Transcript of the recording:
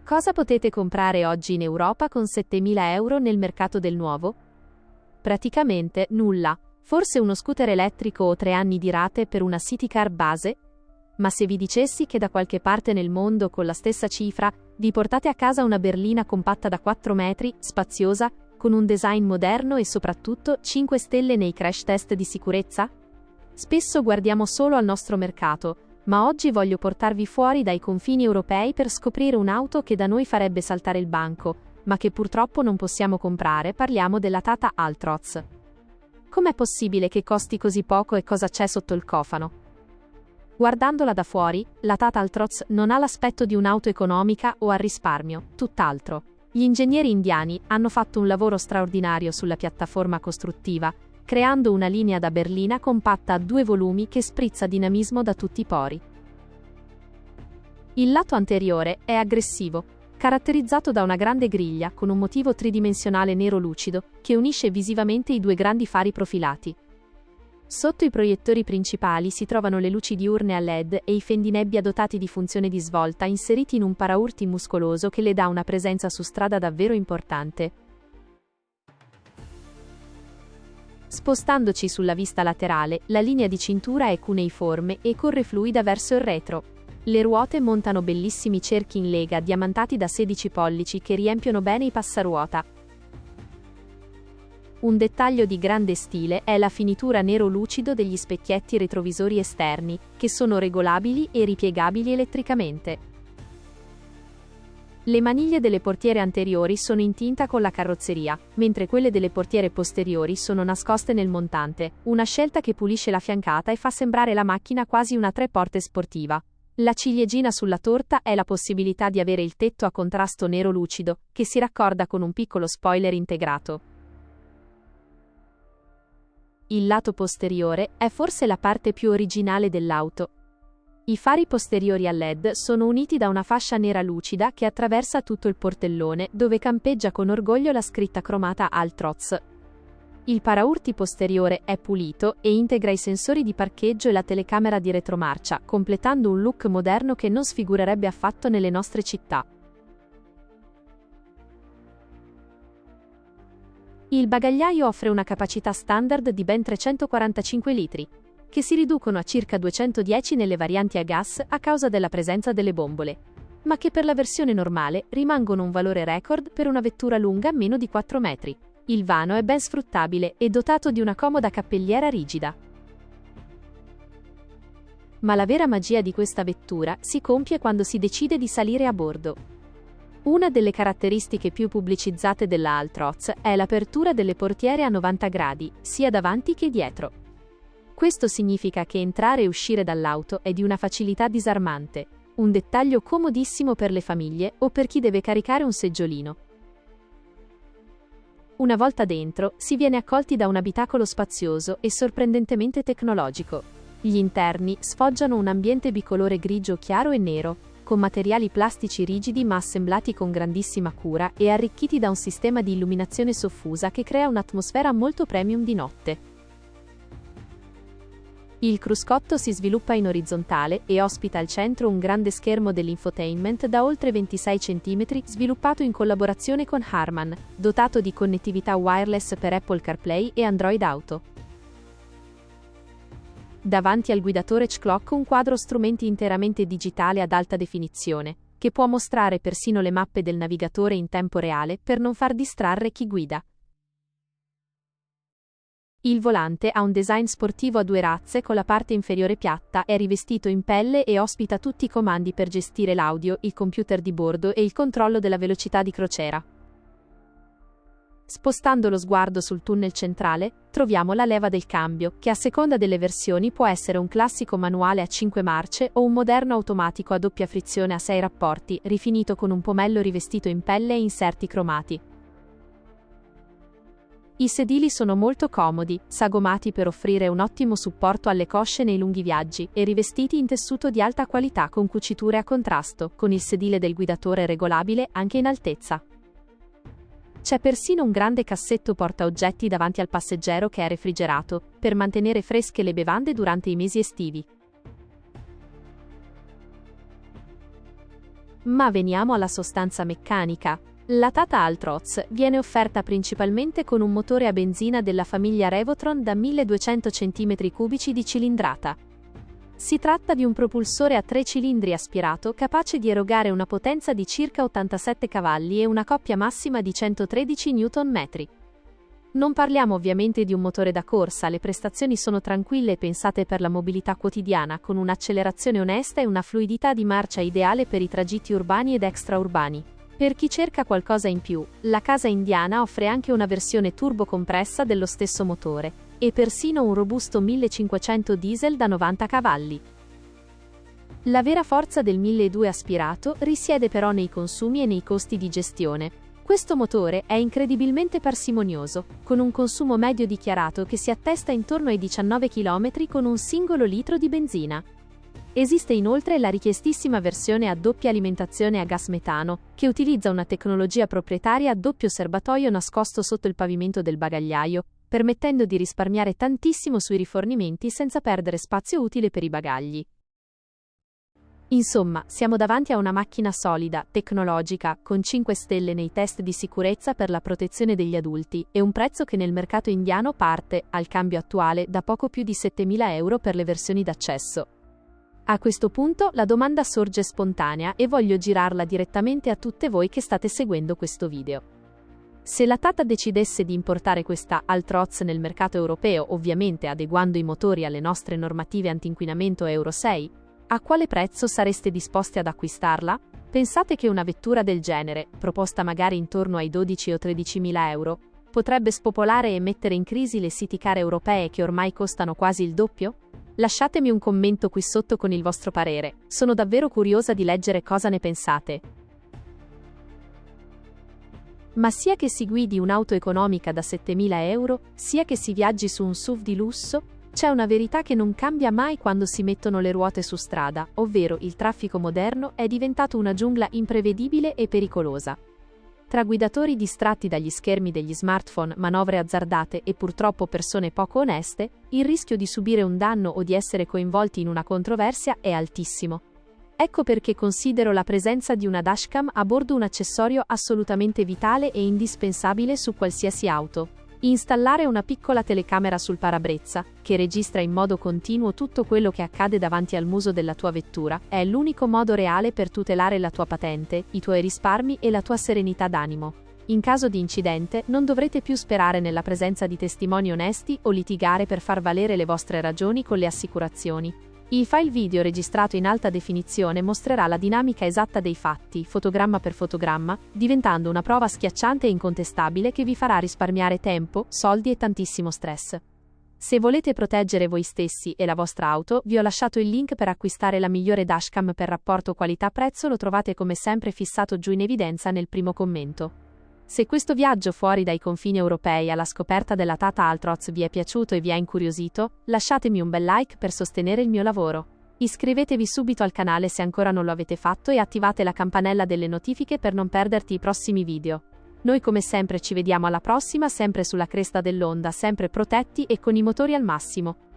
Cosa potete comprare oggi in Europa con 7.000 euro nel mercato del nuovo? Praticamente nulla, forse uno scooter elettrico o 3 anni di rate per una city car base? Ma se vi dicessi che da qualche parte nel mondo con la stessa cifra vi portate a casa una berlina compatta da 4 metri, spaziosa, con un design moderno e soprattutto 5 stelle nei crash test di sicurezza? Spesso guardiamo solo al nostro mercato, ma oggi voglio portarvi fuori dai confini europei per scoprire un'auto che da noi farebbe saltare il banco, ma che purtroppo non possiamo comprare. Parliamo della Tata Altroz. Com'è possibile che costi così poco e cosa c'è sotto il cofano? Guardandola da fuori, la Tata Altroz non ha l'aspetto di un'auto economica o a risparmio, tutt'altro. Gli ingegneri indiani hanno fatto un lavoro straordinario sulla piattaforma costruttiva, creando una linea da berlina compatta a 2 volumi che sprizza dinamismo da tutti i pori. Il lato anteriore è aggressivo, caratterizzato da una grande griglia con un motivo tridimensionale nero lucido che unisce visivamente i 2 grandi fari profilati. Sotto i proiettori principali si trovano le luci diurne a LED e i fendinebbia dotati di funzione di svolta inseriti in un paraurti muscoloso che le dà una presenza su strada davvero importante. Spostandoci sulla vista laterale, la linea di cintura è cuneiforme e corre fluida verso il retro. Le ruote montano bellissimi cerchi in lega diamantati da 16 pollici che riempiono bene i passaruota. Un dettaglio di grande stile è la finitura nero lucido degli specchietti retrovisori esterni, che sono regolabili e ripiegabili elettricamente. Le maniglie delle portiere anteriori sono in tinta con la carrozzeria, mentre quelle delle portiere posteriori sono nascoste nel montante, una scelta che pulisce la fiancata e fa sembrare la macchina quasi una 3 porte sportiva. La ciliegina sulla torta è la possibilità di avere il tetto a contrasto nero lucido, che si raccorda con un piccolo spoiler integrato. Il lato posteriore è forse la parte più originale dell'auto. I fari posteriori a LED sono uniti da una fascia nera lucida che attraversa tutto il portellone, dove campeggia con orgoglio la scritta cromata Altroz. Il paraurti posteriore è pulito e integra i sensori di parcheggio e la telecamera di retromarcia, completando un look moderno che non sfigurerebbe affatto nelle nostre città. Il bagagliaio offre una capacità standard di ben 345 litri, che si riducono a circa 210 nelle varianti a gas a causa della presenza delle bombole, ma che per la versione normale rimangono un valore record per una vettura lunga meno di 4 metri. Il vano è ben sfruttabile e dotato di una comoda cappelliera rigida. Ma la vera magia di questa vettura si compie quando si decide di salire a bordo. Una delle caratteristiche più pubblicizzate della Altroz è l'apertura delle portiere a 90 gradi, sia davanti che dietro. Questo significa che entrare e uscire dall'auto è di una facilità disarmante, un dettaglio comodissimo per le famiglie o per chi deve caricare un seggiolino. Una volta dentro, si viene accolti da un abitacolo spazioso e sorprendentemente tecnologico. Gli interni sfoggiano un ambiente bicolore grigio chiaro e nero, con materiali plastici rigidi ma assemblati con grandissima cura e arricchiti da un sistema di illuminazione soffusa che crea un'atmosfera molto premium di notte. Il cruscotto si sviluppa in orizzontale e ospita al centro un grande schermo dell'infotainment da oltre 26 cm sviluppato in collaborazione con Harman, dotato di connettività wireless per Apple CarPlay e Android Auto. Davanti al guidatore Clock un quadro strumenti interamente digitale ad alta definizione, che può mostrare persino le mappe del navigatore in tempo reale per non far distrarre chi guida. Il volante ha un design sportivo a 2 razze con la parte inferiore piatta, è rivestito in pelle e ospita tutti i comandi per gestire l'audio, il computer di bordo e il controllo della velocità di crociera. Spostando lo sguardo sul tunnel centrale, troviamo la leva del cambio, che a seconda delle versioni può essere un classico manuale a 5 marce o un moderno automatico a doppia frizione a 6 rapporti, rifinito con un pomello rivestito in pelle e inserti cromati. I sedili sono molto comodi, sagomati per offrire un ottimo supporto alle cosce nei lunghi viaggi, e rivestiti in tessuto di alta qualità con cuciture a contrasto, con il sedile del guidatore regolabile anche in altezza. C'è persino un grande cassetto portaoggetti davanti al passeggero che è refrigerato, per mantenere fresche le bevande durante i mesi estivi. Ma veniamo alla sostanza meccanica. La Tata Altroz viene offerta principalmente con un motore a benzina della famiglia Revotron da 1200 cm3 di cilindrata. Si tratta di un propulsore a 3 cilindri aspirato capace di erogare una potenza di circa 87 cavalli e una coppia massima di 113 Nm. Non parliamo ovviamente di un motore da corsa, le prestazioni sono tranquille e pensate per la mobilità quotidiana, con un'accelerazione onesta e una fluidità di marcia ideale per i tragitti urbani ed extraurbani. Per chi cerca qualcosa in più, la casa indiana offre anche una versione turbocompressa dello stesso motore, e persino un robusto 1500 diesel da 90 cavalli. La vera forza del 1200 aspirato risiede però nei consumi e nei costi di gestione. Questo motore è incredibilmente parsimonioso, con un consumo medio dichiarato che si attesta intorno ai 19 km con un singolo litro di benzina. Esiste inoltre la richiestissima versione a doppia alimentazione a gas metano, che utilizza una tecnologia proprietaria a doppio serbatoio nascosto sotto il pavimento del bagagliaio, permettendo di risparmiare tantissimo sui rifornimenti senza perdere spazio utile per i bagagli. Insomma, siamo davanti a una macchina solida, tecnologica, con 5 stelle nei test di sicurezza per la protezione degli adulti e un prezzo che nel mercato indiano parte, al cambio attuale, da poco più di 7.000 euro per le versioni d'accesso. A questo punto la domanda sorge spontanea e voglio girarla direttamente a tutte voi che state seguendo questo video. Se la Tata decidesse di importare questa Altroz nel mercato europeo, ovviamente adeguando i motori alle nostre normative antinquinamento Euro 6, a quale prezzo sareste disposti ad acquistarla? Pensate che una vettura del genere, proposta magari intorno ai 12 o 13.000 euro, potrebbe spopolare e mettere in crisi le city car europee che ormai costano quasi il doppio? Lasciatemi un commento qui sotto con il vostro parere, sono davvero curiosa di leggere cosa ne pensate. Ma sia che si guidi un'auto economica da 7.000 euro, sia che si viaggi su un SUV di lusso, c'è una verità che non cambia mai quando si mettono le ruote su strada, ovvero il traffico moderno è diventato una giungla imprevedibile e pericolosa. Tra guidatori distratti dagli schermi degli smartphone, manovre azzardate e purtroppo persone poco oneste, il rischio di subire un danno o di essere coinvolti in una controversia è altissimo. Ecco perché considero la presenza di una dashcam a bordo un accessorio assolutamente vitale e indispensabile su qualsiasi auto. Installare una piccola telecamera sul parabrezza, che registra in modo continuo tutto quello che accade davanti al muso della tua vettura, è l'unico modo reale per tutelare la tua patente, i tuoi risparmi e la tua serenità d'animo. In caso di incidente, non dovrete più sperare nella presenza di testimoni onesti o litigare per far valere le vostre ragioni con le assicurazioni. Il file video registrato in alta definizione mostrerà la dinamica esatta dei fatti, fotogramma per fotogramma, diventando una prova schiacciante e incontestabile che vi farà risparmiare tempo, soldi e tantissimo stress. Se volete proteggere voi stessi e la vostra auto, vi ho lasciato il link per acquistare la migliore dashcam per rapporto qualità-prezzo, lo trovate come sempre fissato giù in evidenza nel primo commento. Se questo viaggio fuori dai confini europei alla scoperta della Tata Altroz vi è piaciuto e vi ha incuriosito, lasciatemi un bel like per sostenere il mio lavoro. Iscrivetevi subito al canale se ancora non lo avete fatto e attivate la campanella delle notifiche per non perderti i prossimi video. Noi come sempre ci vediamo alla prossima, sempre sulla cresta dell'onda, sempre protetti e con i motori al massimo.